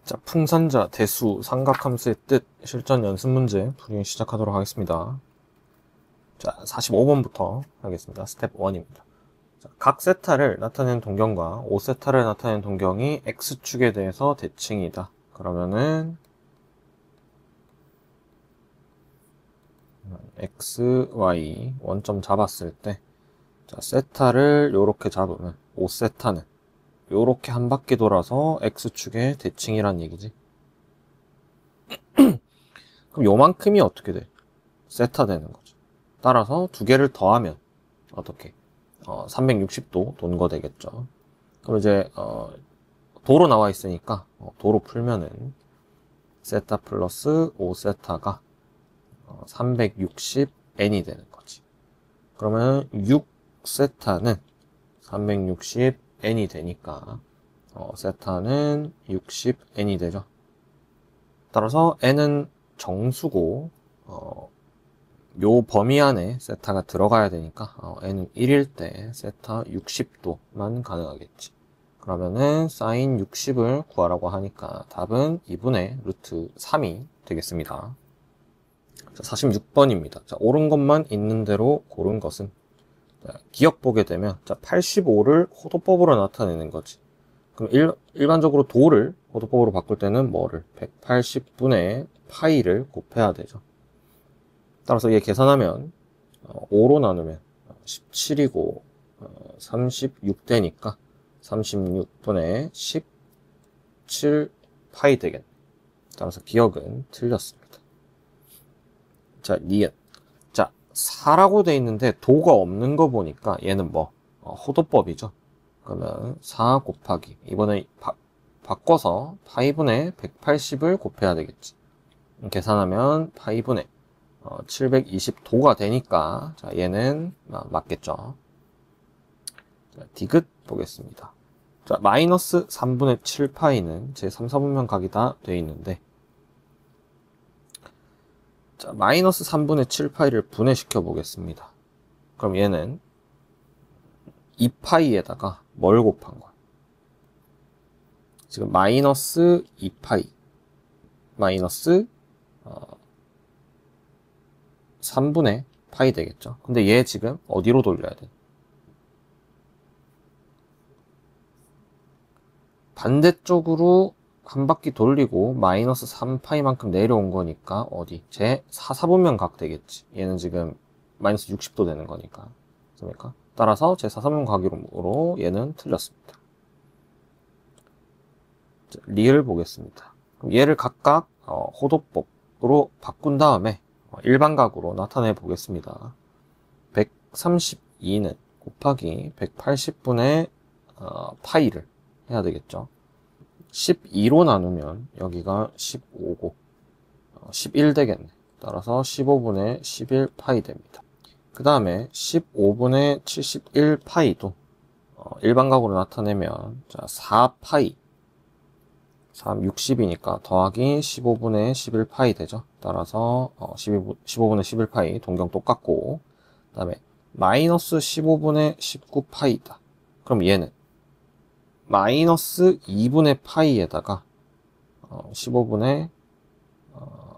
자, 풍선자, 대수, 삼각함수의 뜻, 실전 연습 문제 풀이 시작하도록 하겠습니다. 자, 45번부터 하겠습니다. 스텝 1입니다. 자, 각 세타를 나타내는 동경과 5세타를 나타내는 동경이 X축에 대해서 대칭이다. 그러면은 X, Y 원점 잡았을 때 자, 세타를 요렇게 잡으면 5세타는 요렇게 한 바퀴 돌아서 X축의 대칭이란 얘기지. 그럼 요만큼이 어떻게 돼? 세타 되는 거죠. 따라서 두 개를 더하면 어떻게? 360도 도는 거 되겠죠. 그럼 이제 도로 나와 있으니까 도로 풀면은 세타 플러스 5세타가 360n이 되는 거지. 그러면 6세타는 360n이 되니까 세타는 60n이 되죠. 따라서 n은 정수고 요 범위 안에 세타가 들어가야 되니까 n은 1일 때 세타 60도만 가능하겠지. 그러면은 사인 60을 구하라고 하니까 답은 2분의 루트 3이 되겠습니다. 자, 46번입니다. 자, 옳은 것만 있는 대로 고른 것은 자, 기억 보게 되면 자, 85를 호도법으로 나타내는 거지. 그럼 일반적으로 도를 호도법으로 바꿀 때는 뭐를 180분의 파이를 곱해야 되죠. 따라서 얘 계산하면 5로 나누면 17이고 36 되니까 36분의 17 파이 되겠네. 따라서 기억은 틀렸습니다. 자, 니은. 자, 4라고 돼 있는데 도가 없는 거 보니까 얘는 뭐 호도법이죠. 그러면 4 곱하기 이번에 바꿔서 파이분의 180을 곱해야 되겠지. 계산하면 파이분의 720도가 되니까 자, 얘는 맞겠죠. 자, 디귿 보겠습니다. 자, 마이너스 3분의 7파이는 제 3, 4분면 각이다 되어 있는데 자, 마이너스 3분의 7파이를 분해시켜 보겠습니다. 그럼 얘는 2파이에다가 뭘 곱한 거야? 지금 마이너스 2파이 마이너스 3분의 파이 되겠죠. 근데 얘 지금 어디로 돌려야 돼? 반대쪽으로 한 바퀴 돌리고 마이너스 3파이만큼 내려온 거니까 어디? 제 4사분면 각 되겠지. 얘는 지금 마이너스 60도 되는 거니까. 그러니까 따라서 제 4사분면 각으로 얘는 틀렸습니다. 자, 리을 보겠습니다. 그럼 얘를 각각 호도법으로 바꾼 다음에 일반각으로 나타내 보겠습니다. 132는 곱하기 180분의 파이를 해야 되겠죠. 12로 나누면 여기가 15고 11 되겠네. 따라서 15분의 11 파이 됩니다. 그 다음에 15분의 71 파이도 일반각으로 나타내면 자, 4파이 3, 60이니까 더하기 15분의 11파이 되죠. 따라서 15분의 11파이 동경 똑같고 그 다음에 마이너스 15분의 19파이다. 그럼 얘는 마이너스 2분의 파이에다가 15분의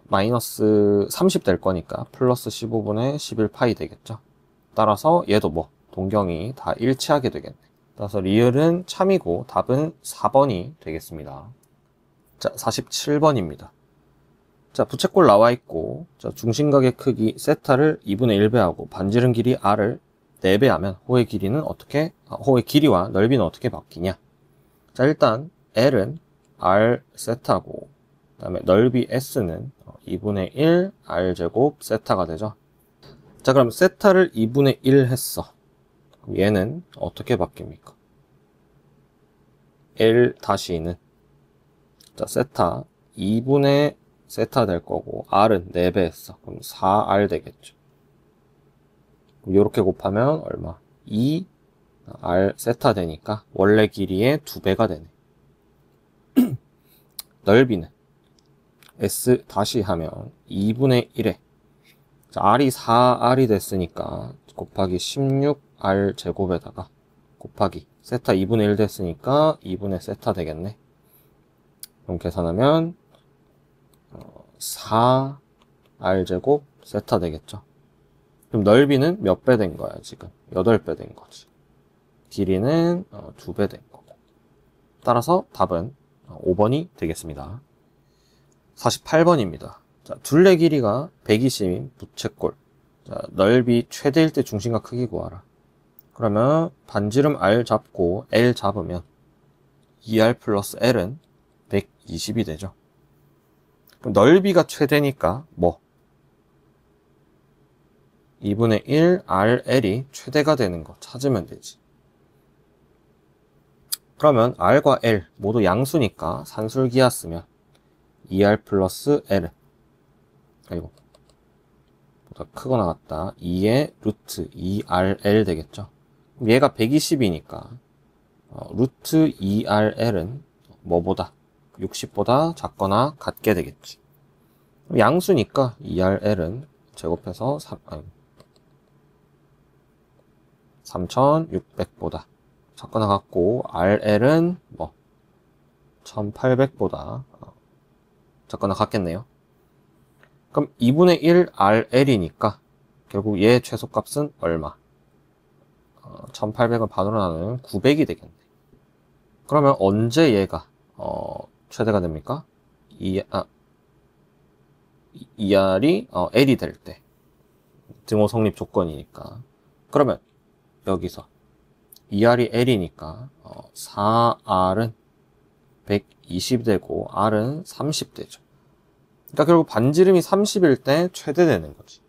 마이너스 30 될 거니까 플러스 15분의 11파이 되겠죠. 따라서 얘도 뭐 동경이 다 일치하게 되겠네. 따라서 리을은 참이고 답은 4번이 되겠습니다. 자, 47번입니다. 자, 부채꼴 나와 있고, 자, 중심각의 크기 세타를 2분의 1배하고 반지름 길이 r을 4배하면 호의 길이는 어떻게, 호의 길이와 넓이는 어떻게 바뀌냐? 자, 일단 L은 r 세타고, 그 다음에 넓이 S는 2분의 1 r제곱 세타가 되죠. 자, 그럼 세타를 2분의 1 했어. 그럼 얘는 어떻게 바뀝니까? L 다시는 자, 세타 2분의 세타 될 거고 r은 4배 했어. 그럼 4r 되겠죠. 이렇게 곱하면 얼마? 2r 세타 되니까 원래 길이의 2배가 되네. 넓이는 s 다시 하면 2분의 1에 자, r이 4r이 됐으니까 곱하기 16r 제곱에다가 곱하기 세타 2분의 1 됐으니까 2분의 세타 되겠네. 그럼 계산하면 4r제곱 세타 되겠죠. 그럼 넓이는 몇 배 된 거야, 지금? 8배 된 거지. 길이는 2배 된 거고. 따라서 답은 5번이 되겠습니다. 48번입니다. 자, 둘레 길이가 120인 부채꼴. 자, 넓이 최대일 때 중심과 크기 구하라. 그러면 반지름 R 잡고 L 잡으면 2R 플러스 L은 120이 되죠. 그럼 넓이가 최대니까 뭐? 2분의 1 RL이 최대가 되는 거 찾으면 되지. 그러면 R과 L 모두 양수니까 산술기하 쓰면 2R 플러스 L은, 아이고, 보다 크거나 같다. 2의 루트 2RL 되겠죠. 얘가 120이니까 루트 2RL은 뭐보다? 60보다 작거나 같게 되겠지. 양수니까 2RL은 제곱해서 3600보다 작거나 같고, RL은 뭐 1800보다 작거나 같겠네요. 그럼 2분의 1 RL이니까 결국 얘 최소값은 얼마? 1800을 반으로 나누면 900이 되겠네. 그러면 언제 얘가 최대가 됩니까? 2R이 L이 될 때. 등호 성립 조건이니까. 그러면 여기서 2R이 L이니까 4R은 120 되고 R은 30 되죠. 그러니까 결국 반지름이 30일 때 최대 되는 거지.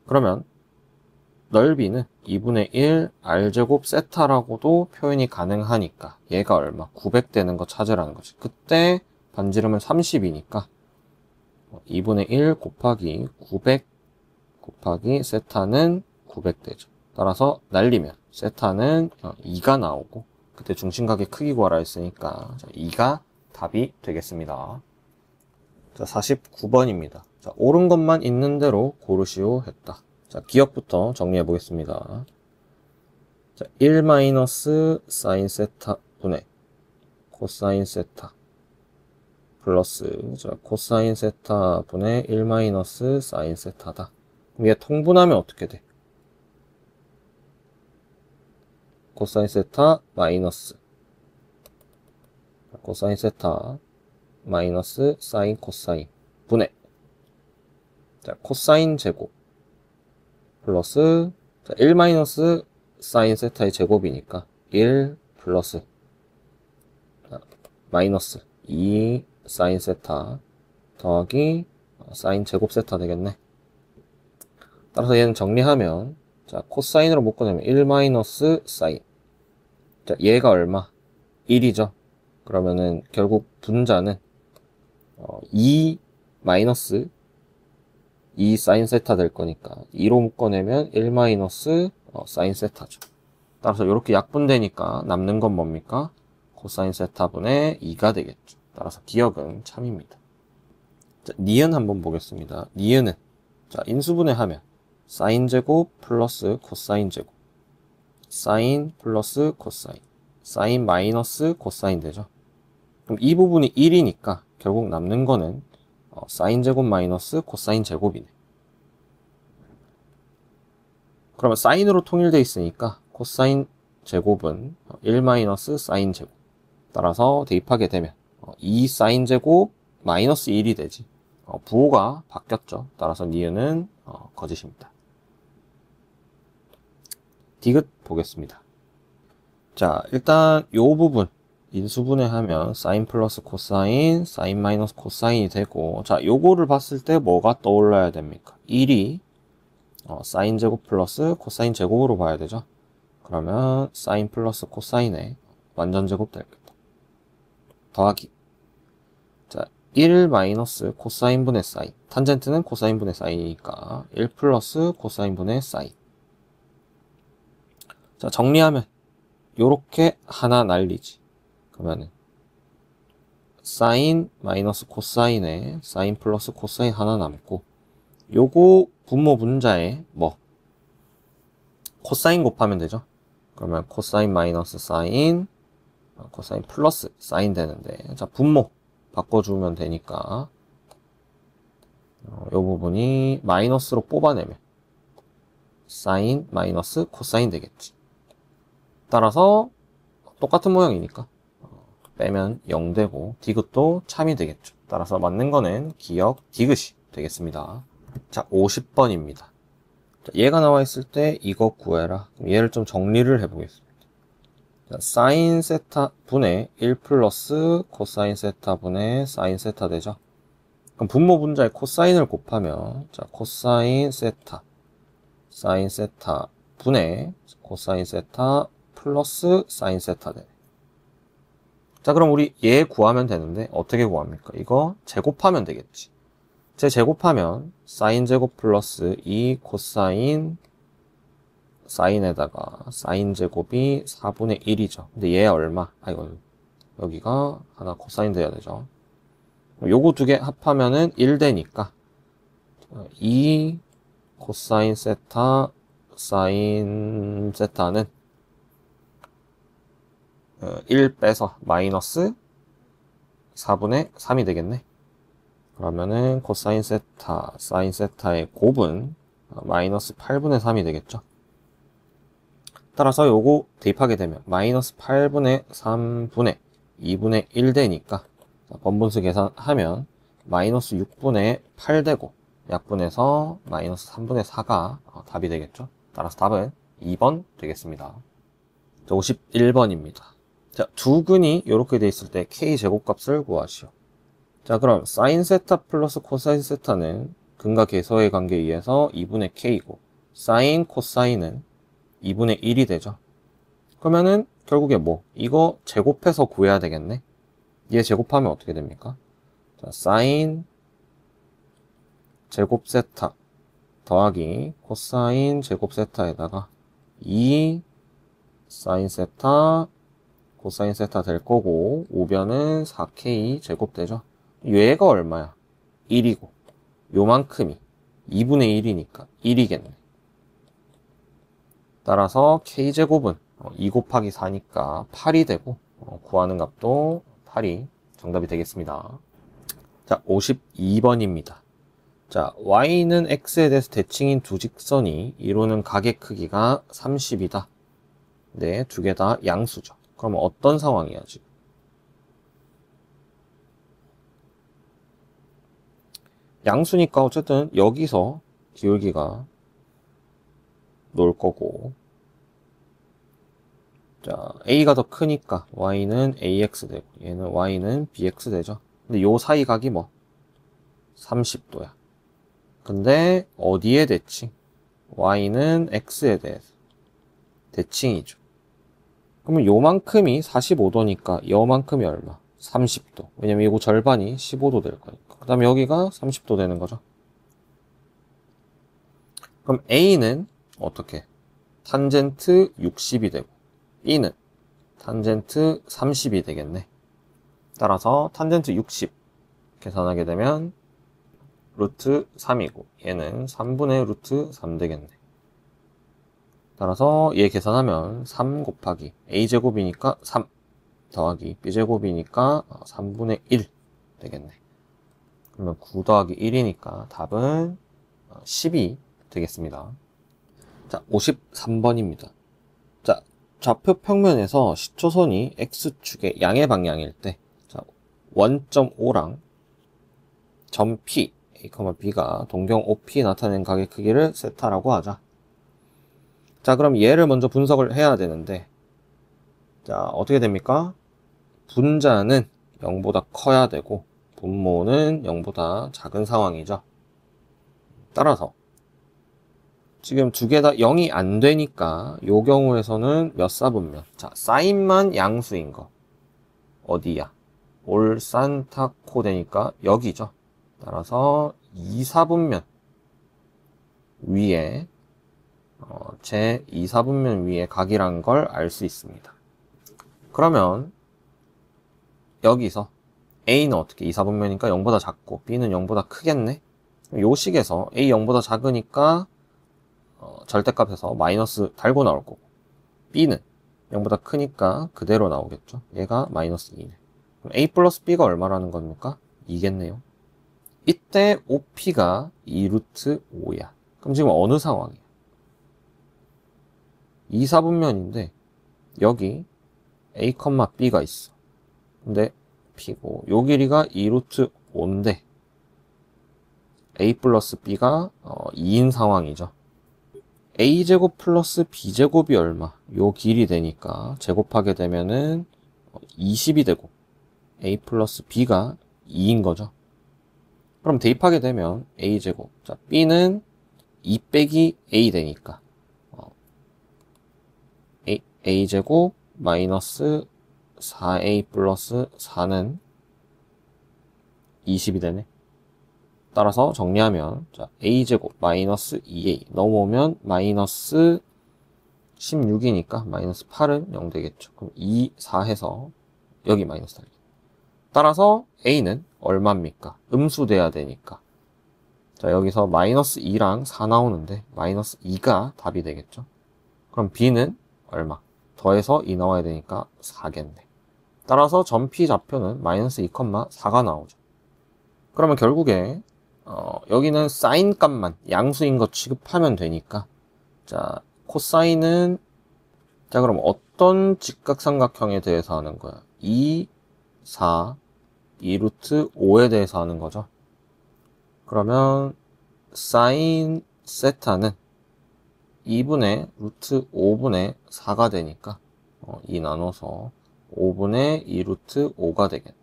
그러면 넓이는 2분의 1 R제곱 세타라고도 표현이 가능하니까 얘가 얼마? 900 되는 거 찾으라는 거지. 그때 반지름은 30이니까 2분의 1 곱하기 900 곱하기 세타는 900 되죠. 따라서 날리면 세타는 2가 나오고, 그때 중심각의 크기 구하라 했으니까 2가 답이 되겠습니다. 자, 49번입니다. 자, 옳은 것만 있는 대로 고르시오 했다. 자, 기억부터 정리해 보겠습니다. 자, 1 마이너스 사인 세타 분의 코사인 세타 플러스 코사인 세타 분의 1 마이너스 사인 세타다. 그럼 얘 통분하면 어떻게 돼? 코사인 세타 마이너스 코사인 세타 마이너스 사인 코사인 분의, 자, 코사인 제곱 플러스, 자, 1 마이너스 사인 세타의 제곱이니까 1 플러스 마이너스 2 사인 세타 더하기 사인 제곱 세타 되겠네. 따라서 얘는 정리하면, 자, 코사인으로 묶어내면 1 마이너스 사인. 자, 얘가 얼마? 1이죠. 그러면은 결국 분자는 2 마이너스 2 사인 세타 될 거니까 2로 묶어내면 1 마이너스 사인 세타죠. 따라서 이렇게 약분되니까 남는 건 뭡니까? 코사인 세타분의 2가 되겠죠. 따라서 기억은 참입니다. 자, 니은 한번 보겠습니다. 니은은, 자, 인수분해하면 사인 제곱 플러스 코사인 제곱, 사인 플러스 코사인, 사인 마이너스 코사인 되죠. 그럼 이 부분이 1이니까 결국 남는 거는 사인 제곱 마이너스 코사인 제곱이네. 그러면 사인으로 통일되어 있으니까 코사인 제곱은 1 마이너스 사인 제곱. 따라서 대입하게 되면 2 사인 제곱 마이너스 1이 되지. 부호가 바뀌었죠. 따라서 니은은 거짓입니다. 디귿 보겠습니다. 자, 일단 요 부분 인수분해하면 사인 플러스 코사인, 사인 마이너스 코사인이 되고, 자, 요거를 봤을 때 뭐가 떠올라야 됩니까? 1이 사인 제곱 플러스 코사인 제곱으로 봐야 되죠. 그러면 사인 플러스 코사인의 완전 제곱 되겠다. 더하기, 자, 1 마이너스 코사인 분의 사인, 탄젠트는 코사인 분의 사인이니까 1 플러스 코사인 분의 사인. 자, 정리하면 요렇게 하나 날리지. 그러면은 사인 마이너스 코사인에 사인 플러스 코사인 하나 남고, 요거 분모 분자에 뭐 코사인 곱하면 되죠. 그러면 코사인 마이너스 사인 코사인 플러스 사인 되는데, 자, 분모 바꿔주면 되니까, 요 부분이 마이너스로 뽑아내면, 사인 마이너스 코사인 되겠지. 따라서, 똑같은 모양이니까, 빼면 0 되고, 디귿도 참이 되겠죠. 따라서 맞는 거는 기역 디귿이 되겠습니다. 자, 50번입니다. 얘가 나와 있을 때 이거 구해라. 얘를 좀 정리를 해보겠습니다. 자, 사인 세타 분의 1 플러스 코사인 세타 분의 사인 세타 되죠. 그럼 분모 분자에 코사인을 곱하면, 자, 코사인 세타, 사인 세타 분의 코사인 세타 플러스 사인 세타 되네. 자, 그럼 우리 얘 구하면 되는데 어떻게 구합니까? 이거 제곱하면 되겠지. 제곱하면 사인 제곱 플러스 2 코사인 사인에다가 사인 제곱이 4분의 1이죠. 근데 얘 얼마? 이건 여기가 하나 코사인 돼야 되죠. 요거 두 개 합하면은 1 되니까 2 코사인 세타 사인 세타는 1 빼서 마이너스 4분의 3이 되겠네. 그러면은 코사인 세타 사인 세타의 곱은 마이너스 8분의 3이 되겠죠. 따라서 요거 대입하게 되면 마이너스 8분의 3분의 2분의 1 되니까 번분수 계산하면 마이너스 6분의 8 되고 약분해서 마이너스 3분의 4가 답이 되겠죠. 따라서 답은 2번 되겠습니다. 51번입니다. 자, 두 근이 이렇게 돼 있을 때 k 제곱값을 구하시오. 자, 그럼 사인 세타 플러스 코사인 세타는 근과 계서의 관계에 의해서 2분의 k이고 사인 코사인은 2분의 1이 되죠. 그러면은 결국에 뭐 이거 제곱해서 구해야 되겠네. 얘 제곱하면 어떻게 됩니까? 자, 사인 제곱 세타 더하기 코사인 제곱 세타에다가 2 사인 세타 코사인 세타 될 거고 우변은 4k 제곱 되죠. 얘가 얼마야? 1이고 요만큼이 2분의 1이니까 1이겠네. 따라서 k제곱은 2 곱하기 4니까 8이 되고 구하는 값도 8이 정답이 되겠습니다. 자, 52번입니다. 자, y는 x에 대해서 대칭인 두 직선이 이루는 각의 크기가 30이다. 네, 두 개 다 양수죠. 그럼 어떤 상황이야, 지금? 양수니까 어쨌든 여기서 기울기가 놓을 거고, 자, a가 더 크니까 y는 ax 되고 얘는 y는 bx 되죠. 근데 요 사이 각이 뭐 30도야. 근데 어디에 대칭? y는 x에 대해서 대칭이죠. 그러면 요만큼이 45도니까 요만큼이 얼마? 30도. 왜냐면 이거 절반이 15도 될 거니까. 그 다음에 여기가 30도 되는 거죠. 그럼 a는 어떻게? 탄젠트 60이 되고 b는 탄젠트 30이 되겠네. 따라서 탄젠트 60 계산하게 되면 루트 3이고 얘는 3분의 루트 3 되겠네. 따라서 얘 계산하면 3 곱하기 a제곱이니까 3 더하기 b제곱이니까 3분의 1 되겠네. 그러면 9 더하기 1이니까 답은 10이 되겠습니다. 자, 53번입니다. 자, 좌표 평면에서 시초선이 x축의 양의 방향일 때, 자, 원점 O랑 점 P, A, B가 동경 OP에 나타낸 각의 크기를 세타라고 하자. 자, 그럼 얘를 먼저 분석을 해야 되는데, 자, 어떻게 됩니까? 분자는 0보다 커야 되고, 분모는 0보다 작은 상황이죠. 따라서, 지금 두 개 다 0이 안 되니까, 요 경우에서는 몇 사분면? 자, 사인만 양수인 거. 어디야? 올산타코 되니까 여기죠. 따라서 2사분면 위에 제 2사분면 위에 각이란 걸 알 수 있습니다. 그러면 여기서 A는 어떻게 2사분면이니까 0보다 작고 B는 0보다 크겠네? 요 식에서 A 0보다 작으니까 절대값에서 마이너스 달고 나올 거고 B는 0보다 크니까 그대로 나오겠죠. 얘가 마이너스 2네. 그럼 a 플러스 b가 얼마라는 겁니까? 2겠네요. 이때 OP가 2 루트 5야. 그럼 지금 어느 상황이야? 2, 4분면인데 여기 a, b가 있어. 근데 p고 요 길이가 2 루트 5인데 a 플러스 b가 2인 상황이죠. a제곱 플러스 b제곱이 얼마? 요 길이 되니까 제곱하게 되면은 20이 되고 a 플러스 b가 2인 거죠. 그럼 대입하게 되면 a제곱, 자 b는 2 빼기 a 되니까 a제곱 마이너스 4a 플러스 4는 20이 되네. 따라서 정리하면 자 a제곱 마이너스 2a 넘어오면 마이너스 16이니까 마이너스 8은 0 되겠죠. 그럼 2, 4 해서 여기 마이너스 달기. 따라서 a는 얼마입니까? 음수 돼야 되니까. 자 여기서 마이너스 2랑 4 나오는데 마이너스 2가 답이 되겠죠. 그럼 b는 얼마? 더해서 2 나와야 되니까 4겠네. 따라서 점 P 좌표는 마이너스 2,4가 나오죠. 그러면 결국에 여기는 사인 값만 양수인 거 취급하면 되니까 자 코사인은 자 그럼 어떤 직각삼각형에 대해서 하는 거야? 2, 4, 2 루트 5에 대해서 하는 거죠. 그러면 사인 세타는 2분의 루트 5분의 4가 되니까 2 나눠서 5분의 2 루트 5가 되겠네.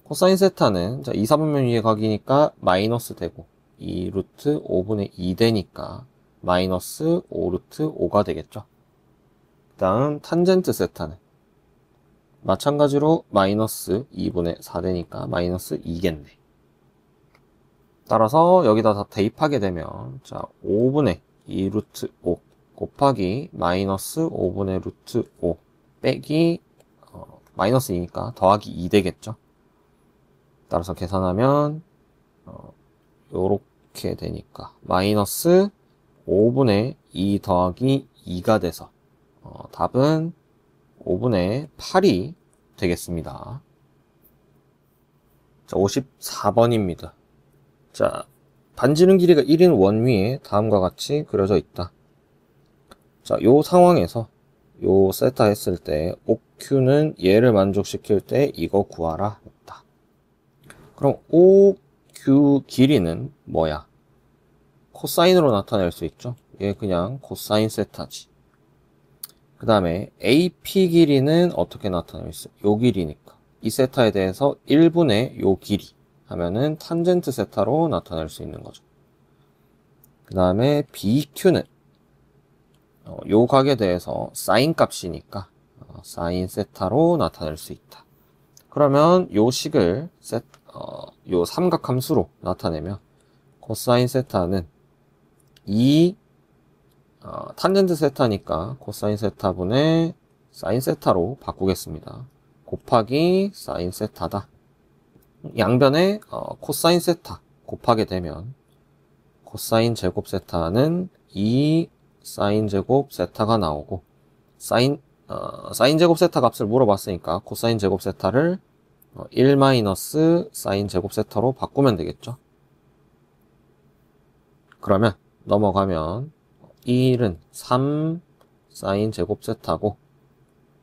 코사인 세타는 자 2, 4분면 위에 각이니까 마이너스 되고 2 루트 5분의 2 되니까 마이너스 5 루트 5가 되겠죠. 그 다음 탄젠트 세타는 마찬가지로 마이너스 2분의 4 되니까 마이너스 2겠네. 따라서 여기다 다 대입하게 되면 자 5분의 2 루트 5 곱하기 마이너스 5분의 루트 5 빼기 마이너스 2니까 더하기 2 되겠죠. 따라서 계산하면 요렇게 되니까 마이너스 5분의 2 더하기 2가 돼서 답은 5분의 8이 되겠습니다. 자 54번입니다. 자 반지름 길이가 1인 원 위에 다음과 같이 그려져 있다. 자, 요 상황에서 요 세타 했을 때 OQ는 얘를 만족시킬 때 이거 구하라 했다. 그럼 OQ 길이는 뭐야? 코사인으로 나타낼 수 있죠. 얘 그냥 코사인 세타지. 그 다음에 AP 길이는 어떻게 나타낼 수 있어? 요 길이니까. 이 세타에 대해서 1분의 요 길이 하면은 탄젠트 세타로 나타낼 수 있는 거죠. 그 다음에 BQ는 요 각에 대해서 사인 값이니까 사인 세타로 나타낼 수 있다. 그러면 요 식을 요 삼각 함수로 나타내면 코사인 세타는 2 탄젠트 세타니까 코사인 세타분의 사인 세타로 바꾸겠습니다. 곱하기 사인 세타다. 양변에 코사인 세타 곱하게 되면 코사인 제곱 세타는 2 사인 제곱 세타가 나오고 사인 제곱 세타 값을 물어봤으니까 코사인 제곱 세타를 1 마이너스 사인 제곱 세타로 바꾸면 되겠죠. 그러면 넘어가면 1은 3 사인 제곱 세타고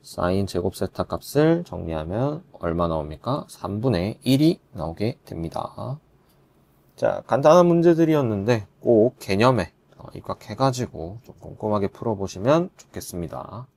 사인 제곱 세타 값을 정리하면 얼마 나옵니까? 3분의 1이 나오게 됩니다. 자, 간단한 문제들이었는데 꼭 개념에 입각해가지고 좀 꼼꼼하게 풀어보시면 좋겠습니다.